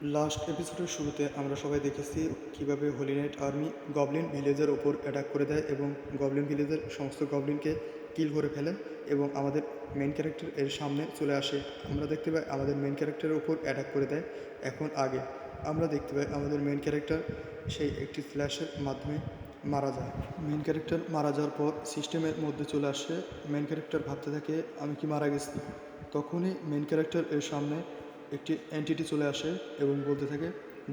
Last এপিসোডের শুরুতে আমরা সবাই দেখেছি কিভাবে হোলি নাইট আর্মি গবলিন ভিলেজের ওপর অ্যাটাক করে দেয় এবং গবলিন ভিলেজের সমস্ত গবলিনকে কিল করে ফেলে এবং আমাদের মেন ক্যারেক্টার এর সামনে চলে আসে। আমরা দেখতে পাই আমাদের মেন ক্যারেক্টারের ওপর অ্যাটাক করে দেয়। এখন আগে আমরা দেখতে পাই আমাদের মেন ক্যারেক্টার সেই একটি ফ্ল্যাশের মাধ্যমে মারা যায়। মেন ক্যারেক্টার মারা যাওয়ার পর সিস্টেমের মধ্যে চলে আসে। মেন ক্যারেক্টার ভাবতে থাকে আমি কি মারা গেছি। তখনই মেন ক্যারেক্টার এর সামনে একটি এন্টিটি চলে আসে এবং বলতে থাকে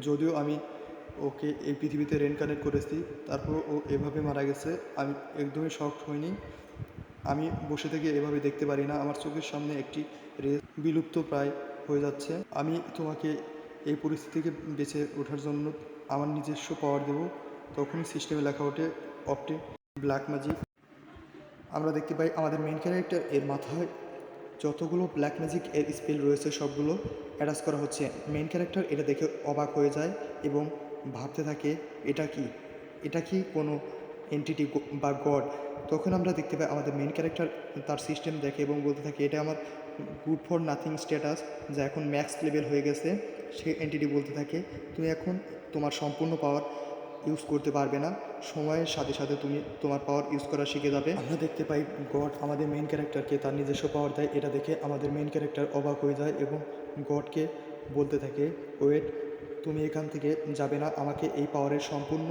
যদিও আমি ওকে এই পৃথিবীতে রেনকানেক্ট করেছি, তারপর ও এভাবে মারা গেছে। আমি একদমই শকড হইনি। আমি বসে থেকে এভাবে দেখতে পারি না, আমার চোখের সামনে একটি রেস বিলুপ্ত প্রায় হয়ে যাচ্ছে। আমি তোমাকে এই পরিস্থিতি থেকে বেঁচে ওঠার জন্য আমার নিজস্ব পাওয়ার দেব। তখনই সিস্টেমে লেখা ওঠে অপটি ব্ল্যাক ম্যাজিক। আমরা দেখতে পাই আমাদের মেন ক্যারেক্টার এর মাথায় যতগুলো ব্ল্যাক ম্যাজিক এর স্পেল রয়েছে সবগুলো অ্যাটাচ করা হচ্ছে। মেন ক্যারেক্টার এটা দেখে অবাক হয়ে যায় এবং ভাবতে থাকে এটা কি কোনো এন্টিটি বা গড। তখন আমরা দেখতে পাই আমাদের মেন ক্যারেক্টার তার সিস্টেম দেখে এবং বলতে থাকে এটা আমার গুড ফর নাথিং স্ট্যাটাস, যা এখন ম্যাক্স লেভেল হয়ে গেছে। সে এন্টিটি বলতে থাকে তুমি এখন তোমার সম্পূর্ণ পাওয়ার ইউজ করতে পারবে না, সময়ের সাথে সাথে তুমি তোমার পাওয়ার ইউজ করা শিখে যাবে। আমরা দেখতে পাই গড আমাদের মেন ক্যারেক্টারকে তার নিজস্ব পাওয়ার দেয়। এটা দেখে আমাদের মেন ক্যারেক্টার অবাক হয়ে যায় এবং গডকে বলতে থাকে ওয়েট, তুমি এখান থেকে যাবে না, আমাকে এই পাওয়ারের সম্পূর্ণ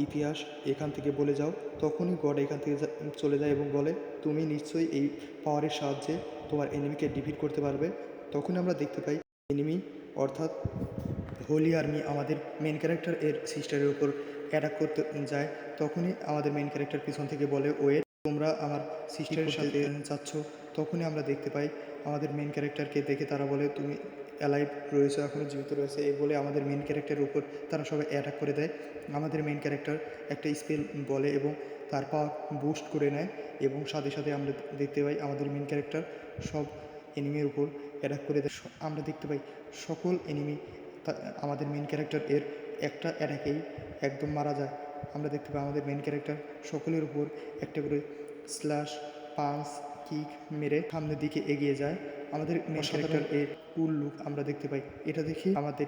ইতিহাস এখান থেকে বলে যাও। তখনই গড এখান থেকে চলে যায় এবং বলে তুমি নিশ্চয়ই এই পাওয়ারের সাহায্যে তোমার এনিমিকে ডিফিট করতে পারবে। তখন আমরা দেখতে পাই এনিমি অর্থাৎ হোলি আর্মি আমাদের মেন ক্যারেক্টার এর সিস্টারের উপর অ্যাটাক করতে যায়। তখনই আমাদের মেন ক্যারেক্টার পিছন থেকে বলে ওয়েট, তোমরা আমার সিস্টারের সাথে যাচ্ছ। তখনই আমরা দেখতে পাই আমাদের মেন ক্যারেক্টারকে দেখে তারা বলে তুমি অ্যালাইভ রয়েছে, এখনও জীবিত রয়েছে। এই বলে আমাদের মেন ক্যারেক্টারের উপর তারা সবাই অ্যাটাক করে দেয়। আমাদের মেন ক্যারেক্টার একটা স্পেল বলে এবং তার পাওয়ার বুস্ট করে নেয় এবং সাথে সাথে আমরা দেখতে পাই আমাদের মেন ক্যারেক্টার সব এনিমির উপর অ্যাটাক করে দেয়। আমরা দেখতে পাই সকল এনিমি আমাদের মেন ক্যারেক্টার এর একটা অ্যাটাকেই একদম মারা যায়। আমরা দেখতে পাই আমাদের মেন ক্যারেক্টার সকলের উপর একটা করে স্ল্যাশ পাঞ্চ কিক মেরে সামনের দিকে এগিয়ে যায়। আমাদের মেন ক্যারেক্টার এর কুল লুক আমরা দেখতে পাই। এটা দেখে আমাদের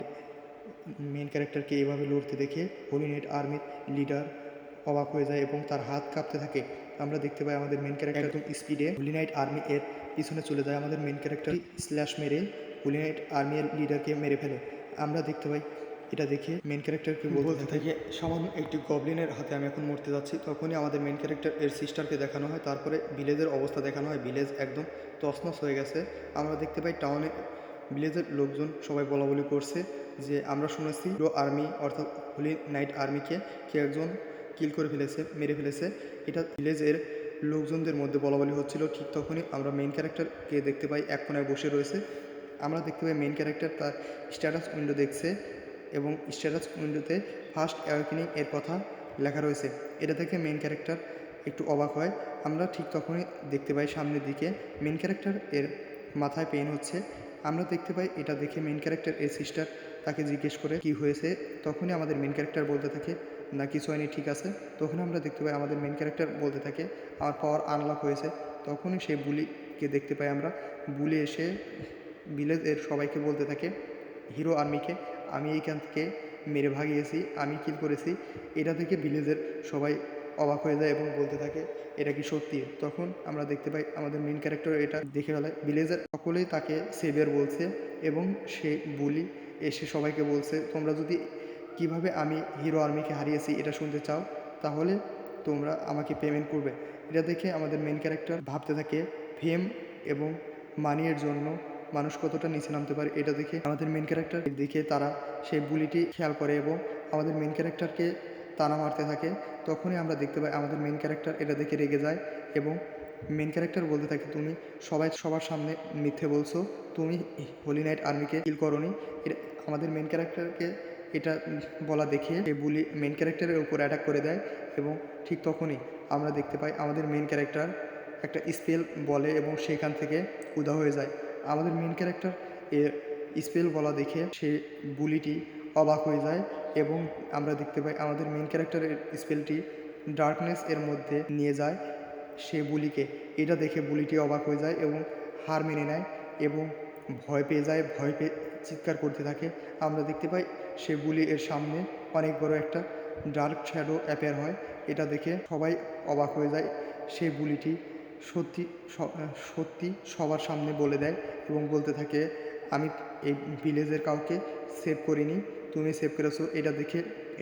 মেন ক্যারেক্টারকে এভাবে লড়তে দেখে হোলি নাইট আর্মির লিডার অবাক হয়ে যায় এবং তার হাত কাঁপতে থাকে। আমরা দেখতে পাই আমাদের মেন ক্যারেক্টার একদম স্পিডে হোলি নাইট আর্মি এর পিছনে চলে যায়। আমাদের মেন ক্যারেক্টার স্ল্যাশ মেরে হোলি নাইট আর্মি এর লিডারকে মেরে ফেলে। আমরা দেখতে পাই এটা দেখে মেন ক্যারেক্টারকে বলতে থাকে সামান্য একটি গবলিনের হাতে আমি এখন মরতে যাচ্ছি। তখনই আমাদের মেন ক্যারেক্টার এর সিস্টারকে দেখানো হয়। তারপরে ভিলেজের অবস্থা দেখানো হয়, ভিলেজ একদম তছনছ হয়ে গেছে। আমরা দেখতে পাই টাউনে ভিলেজের লোকজন সবাই বলাবলি করছে যে আমরা শুনেছি আর্মি অর্থাৎ হোলি নাইট আর্মিকে কেউ একজন কিল করে ফেলেছে, মেরে ফেলেছে। এটা ভিলেজের লোকজনদের মধ্যে বলাবলি হচ্ছিল। ঠিক তখনই আমরা মেন ক্যারেক্টারকে দেখতে পাই এক কোনায় বসে রয়েছে। আমরা দেখতে পাই মেন ক্যারেক্টার তার স্ট্যাটাস উইন্ডো দেখছে এবং স্ট্যাটাস উইন্ডোতে ফার্স্ট অ্যাওয়েকেনিং এর কথা লেখা রয়েছে। এটা দেখে মেন ক্যারেক্টার একটু অবাক হয়। আমরা ঠিক তখনই দেখতে পাই সামনের দিকে মেন ক্যারেক্টার এর মাথায় পেইন হচ্ছে। আমরা দেখতে পাই এটা দেখে মেন ক্যারেক্টার এর সিস্টার তাকে জিজ্ঞেস করে কি হয়েছে। তখনই আমাদের মেন ক্যারেক্টার বলতে থাকে না কিছু হয়নি, ঠিক আছে। তখন আমরা দেখতে পাই আমাদের মেন ক্যারেক্টার বলতে থাকে আমার পাওয়ার আনলক হয়েছে। তখনই সেই বুলিকে দেখতে পাই আমরা। বুলি এসে ভিলেজের সবাইকে বলতে থাকে হিরো আর্মিকে আমি এইখান থেকে মেরে ভাগিয়েছি, আমি কিল করেছি। এটা থেকে ভিলেজের সবাই অবাক হয়ে যায় এবং বলতে থাকে এটা কি সত্যি। তখন আমরা দেখতে পাই আমাদের মেন ক্যারেক্টার এটা দেখে ফেলে। ভিলেজের সকলেই তাকে সেভিয়ার বলছে এবং সে বুলি এসে সবাইকে বলছে তোমরা যদি কিভাবে আমি হিরো আর্মিকে হারিয়েছি এটা শুনতে চাও তাহলে তোমরা আমাকে পেমেন্ট করবে। এটা দেখে আমাদের মেন ক্যারেক্টার ভাবতে থাকে ফেম এবং মানির জন্য মানুষ কতটা নিচে নামতে পারে। এটা দেখে আমাদের মেন ক্যারেক্টার দেখে তারা সেই বুলিটি খেয়াল করে এবং আমাদের মেন ক্যারেক্টারকে তাড়া মারতে থাকে। তখনই আমরা দেখতে পাই আমাদের মেন ক্যারেক্টার এটা দেখে রেগে যায় এবং মেন ক্যারেক্টার বলতে থাকে তুমি সবার সামনে মিথ্যে বলছো, তুমি হোলি নাইট আর্মিকে কিল করোনি। আমাদের মেন ক্যারেক্টারকে এটা বলা দেখে সে বুলি মেন ক্যারেক্টারের উপর অ্যাটাক করে দেয় এবং ঠিক তখনই আমরা দেখতে পাই আমাদের মেন ক্যারেক্টার একটা স্পেল বলে এবং সেখান থেকে উদা হয়ে যায়। আমাদের মেন ক্যারেক্টার এর স্পেল বলা দেখে সে বুলিটি অবাক হয়ে যায় এবং আমরা দেখতে পাই আমাদের মেন ক্যারেক্টারের স্পেলটি ডার্কনেস এর মধ্যে নিয়ে যায় সে বুলিকে। এটা দেখে বুলিটি অবাক হয়ে যায় এবং হার মেনে নেয় এবং ভয় পেয়ে যায়। ভয় পেয়ে চিৎকার করতে থাকে। আমরা দেখতে পাই সে বুলি এর সামনে অনেক বড় একটা ডার্ক শ্যাডো অ্যাপিয়ার হয়। এটা দেখে সবাই অবাক হয়ে যায়। সেই বুলিটি সত্যি সবার সামনে বলে দেয় এবং বলতে থাকে, আমি এই ভিলেজের কাউকে সেভ করিনি, তুমি সেভ করেছো।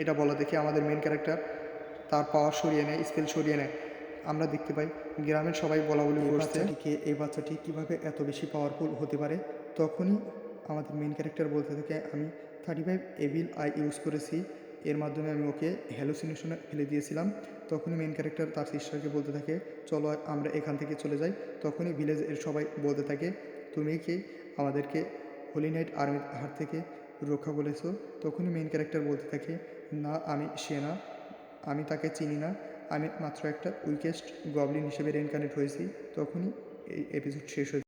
এটা বলা দেখে আমাদের মেন ক্যারেক্টার তার পাওয়ার সরিয়ে নেয়, স্পেল সরিয়ে নেয়। আমরা দেখতে পাই গ্রামের সবাই বলা বলি করছে এই বাচ্চাটি কীভাবে এত বেশি পাওয়ারফুল হতে পারে। তখনই আমাদের মেন ক্যারেক্টার বলতে থাকে, আমি 35 এভিল আই ইউজ করেছি, এর মাধ্যমে আমি ওকে হ্যালুসিনেশনে ফেলে দিয়েছিলাম। তখনই মেন ক্যারেক্টার তার সিস্টারকে বলতে থাকে, চলো আমরা এখান থেকে চলে যাই। তখনই ভিলেজের সবাই বলতে থাকে, তুমি কি আমাদেরকে হোলি নাইট আর্মির হাত থেকে রক্ষা করেছো? তখনই মেন ক্যারেক্টার বলতে থাকে, না আমি সে না, আমি তাকে চিনি না, আমি মাত্র একটা উইকেস্ট গবলিন হিসেবে রেইনকার্নেট হয়েছি। তখনই এই এপিসোড শেষ হয়েছে।